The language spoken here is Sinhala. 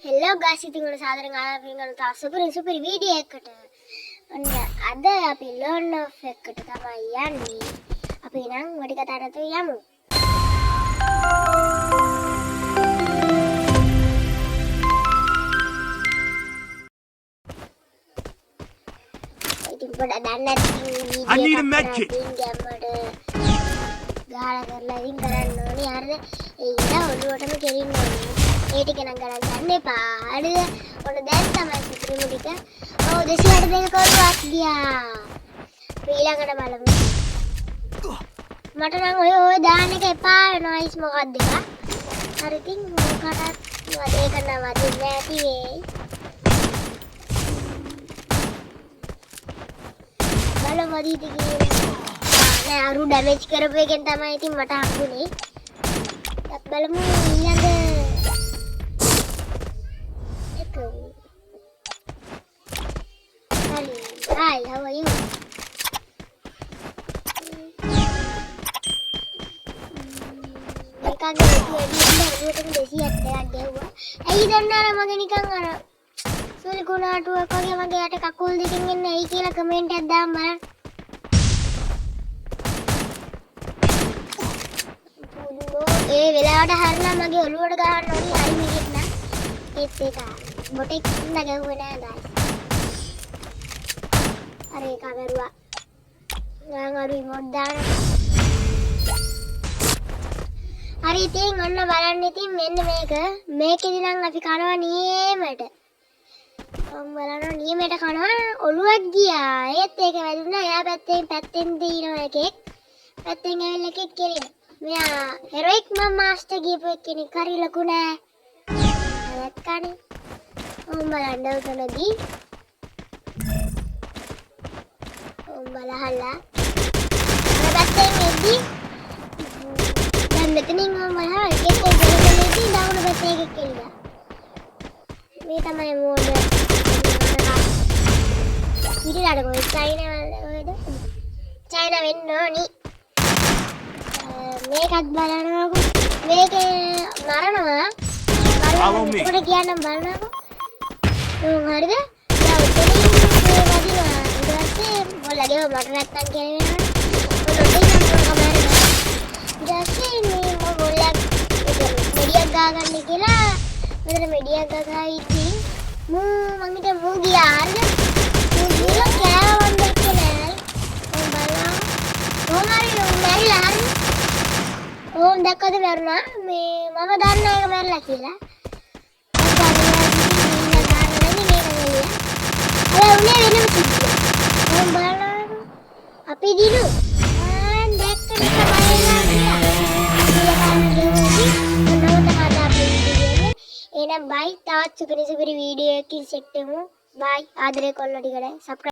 හෙලෝ ගාස් ඉතින් ඔන්න සාදරයෙන් ආරම්භ කරන සුපර් වීඩියෝ එකකට. ඔන්න අද අපි ලර්න් ඔෆ් එකට තමයි යන්නේ. අපි නම් වැඩි කතා නැතුව යමු. ඉතින් පොඩ දන්නත් I need a med kit. ගාලා කරලා ඉතින් කරන්න ඕනේ. හරිද? ඒ ඉඳ ඔළුවටම කෙලින්න ඕනේ. ඒ ටික නම් ගණන් ගන්න එපා. හරිද? ඔන්න දැන් තමයි සිතුරු ටික. ඔව් 282 කරුවක් ගියා. ඊළඟට බලමු. මට නම් ඔය දාන්න එක එපා වෙනවා ඉස් මොකක්ද එක. හරි ඉතින් මොකටද ඒක නම් වදින්නේ නැති වෙයි. බලමු වදිද කියලා. නෑ අරු ඩැමේජ් කරපු එකෙන් තමයි ඉතින් මට හම්බුනේ. දැන් බලමු ඊළඟ එක. Hi, how are you? එකගේ වැඩි දෙසියක් ගැහුවා. ඇයි දන්නේ අර මගේ නිකන් අර සුලි කුණාටුවක් වගේ මගේ යට කකුල් දෙකෙන් එන්නේ ඇයි කියලා කමෙන්ට් එකක් දාන්න බලන්න. ඒ වෙලාවට හරිනම් මගේ ඔළුවට ගහන්න ඕනි හරි මිනිත් නා ඒත් ඒක බොටෙක් ඉන්න ගැහුවේ නෑ ගායිස්. අර ඒක කරුවා මම අර ඉමෝට් දාන හරි ඉතින් ඔන්න බලන්න ඉතින් මෙන්න මේකෙදි නම් අපි කනවා නියමයට බලන්න නියමයට කනවා ඔළුවක් ගියා ඒත් ඒක වැදුනා එයා පැත්තෙන් දිනන එකෙක් පැත්තෙන් ඇවිල්ලා එකෙක් කෙලින මෙයා හෙරොයික් මම මාස්ටර් ගියපු කෙනෙක් හරි ලොකු නෑ. හරත් කනේ. බලන්න උතනදී. බලහලා. මම එද්දි දැන් මෙතනින් මම බලහලා එකෙක් දෙලෙදී ඩවුන් පැත්තේ එකෙක් කෙලිලා. මේ තමයි මෝඩ්. ඉතින් කොයි චයිනා වෙන්න ඕනි. මේකත් බලනකො මේකේ මරනවා මරනකොට කියන්නම් බලනකො හරිද දැන් උඩින් මේ වදිනවා ඊට පස්සේ මොල්ලගේ මට නැත්තම් කියන්නේ ඊට පස්සේ මෙඩියක් ගාගන්න කියලා මෙතන මෙඩියක් ගාගා ඉතින් මං හිතුවා මූ ගියා හරිද මූ ගිහලා කෑවොන් දැක්කේ නෑ මම බලනවා කොහොමරි මැරිලා හරිද ඕම් දැක්කද මරුණා මේ මම දන්නා එක මැරලා කියලා. ඕම් බලන්න අපි දිනු. දැක්කද එහෙනම් බයි තවත් සුපිරි වීඩියෝ එකකින් සෙට් වෙමු. බයි ආදරේ කොල්ලෝ ටිකට සබ්ස්ක්‍රයිබ්